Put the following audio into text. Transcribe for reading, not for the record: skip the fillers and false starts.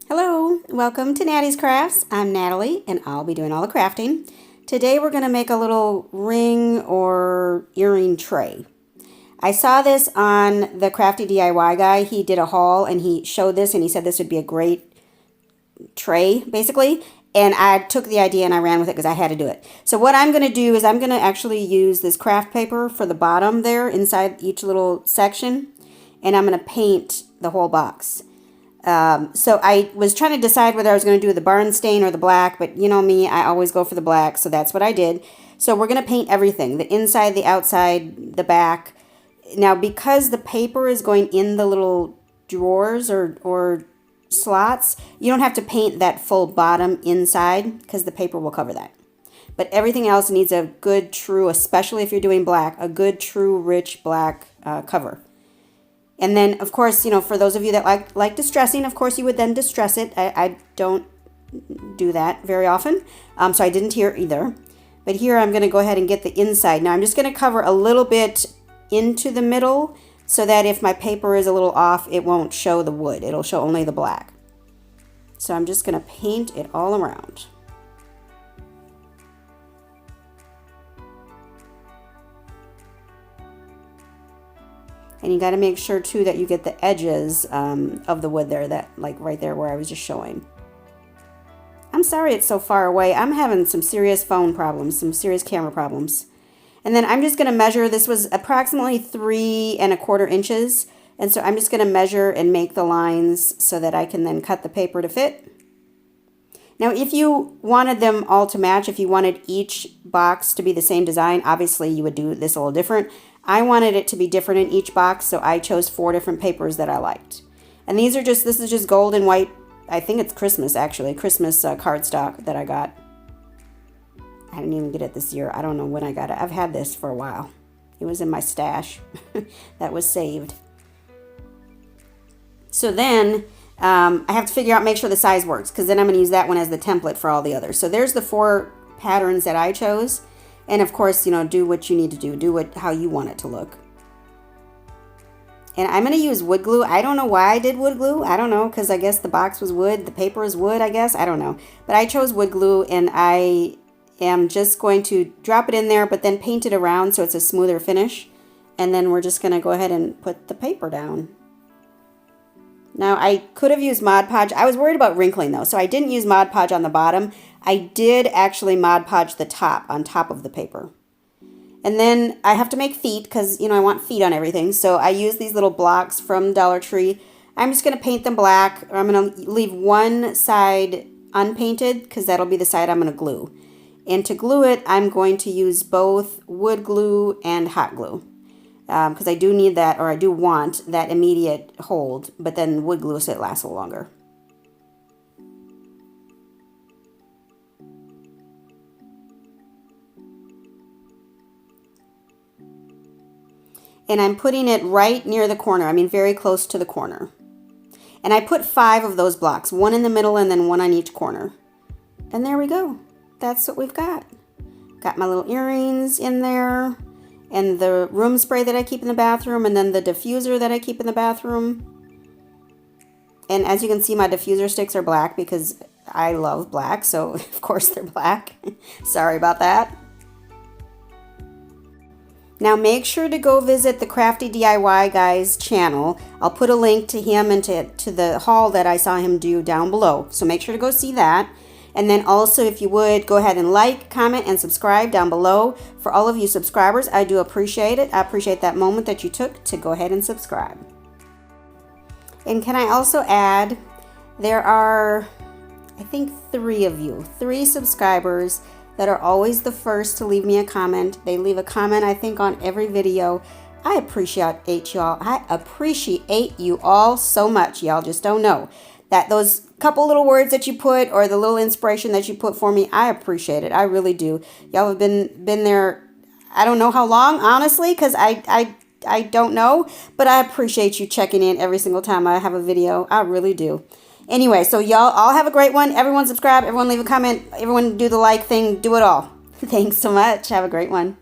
Hello, welcome to Nattys Crafts. I'm Natalie and I'll be doing all the crafting. Today we're going to make a little ring or earring tray. I saw this on the Crafty DIY guy. He did a haul and he showed this and he said this would be a great tray basically. And I took the idea and I ran with it because I had to do it. So what I'm going to do is I'm going to actually use this craft paper for the bottom there inside each little section. And I'm going to paint the whole box. So I was trying to decide whether I was going to do the barn stain or the black, but you know me, I always go for the black, so that's what I did. So we're going to paint everything, the inside, the outside, the back. Now, because the paper is going in the little drawers or slots, you don't have to paint that full bottom inside because the paper will cover that. But everything else needs a good, true, especially if you're doing black, a good, true, rich black cover. And then, of course, you know, for those of you that like distressing, of course, you would then distress it. I don't do that very often, so I didn't here either. But here I'm going to go ahead and get the inside. Now I'm just going to cover a little bit into the middle so that if my paper is a little off, it won't show the wood. It'll show only the black. So I'm just going to paint it all around. And you got to make sure too that you get the edges of the wood there, that like right there where I was just showing. I'm sorry it's so far away. I'm having some serious phone problems, some serious camera problems. And then I'm just going to measure. This was approximately 3 1/4 inches. And so I'm just going to measure and make the lines so that I can then cut the paper to fit. Now, if you wanted them all to match, if you wanted each box to be the same design, obviously you would do this a little different. I wanted it to be different in each box, so I chose 4 different papers that I liked. And these are just, this is just gold and white. I think it's Christmas, actually. Christmas cardstock that I got. I didn't even get it this year. I don't know when I got it. I've had this for a while. It was in my stash that was saved. So then I have to figure out, make sure the size works, because then I'm going to use that one as the template for all the others. So there's the 4 patterns that I chose. And of course, you know, do what you need to do. Do it how you want it to look. And I'm going to use wood glue. I don't know why I did wood glue. I don't know, because I guess the box was wood. The paper is wood, I guess. I don't know. But I chose wood glue, and I am just going to drop it in there, but then paint it around so it's a smoother finish. And then we're just going to go ahead and put the paper down. Now, I could have used Mod Podge. I was worried about wrinkling, though, so I didn't use Mod Podge on the bottom. I did actually Mod Podge the top, on top of the paper. And then I have to make feet, because, you know, I want feet on everything. So I use these little blocks from Dollar Tree. I'm just going to paint them black. I'm going to leave one side unpainted, because that'll be the side I'm going to glue. And to glue it, I'm going to use both wood glue and hot glue. Because I do need that, or I do want that immediate hold, but then wood glue so it lasts a little longer. And I'm putting it right near the corner, I mean very close to the corner. And I put 5 of those blocks, 1 in the middle and then 1 on each corner. And there we go. That's what we've got. Got my little earrings in there. And the room spray that I keep in the bathroom, and then the diffuser that I keep in the bathroom. And as you can see, my diffuser sticks are black because I love black, so of course they're black. Sorry about that. Now make sure to go visit the Crafty DIY guy's channel. I'll put a link to him and to the haul that I saw him do down below. So make sure to go see that. And then also, if you would, go ahead and like, comment, and subscribe down below. For all of you subscribers, I do appreciate it. I appreciate that moment that you took to go ahead and subscribe. And can I also add, there are, I think, 3 of you, 3 subscribers that are always the first to leave me a comment. They leave a comment, I think, on every video. I appreciate y'all. I appreciate you all so much. Y'all just don't know that those couple little words that you put, or the little inspiration that you put for me, I appreciate it. I really do. Y'all have been there, I don't know how long, honestly, because I don't know, but I appreciate you checking in every single time I have a video. I really do. Anyway, so y'all all have a great one. Everyone subscribe, everyone leave a comment, everyone do the like thing, do it all. Thanks so much. Have a great one.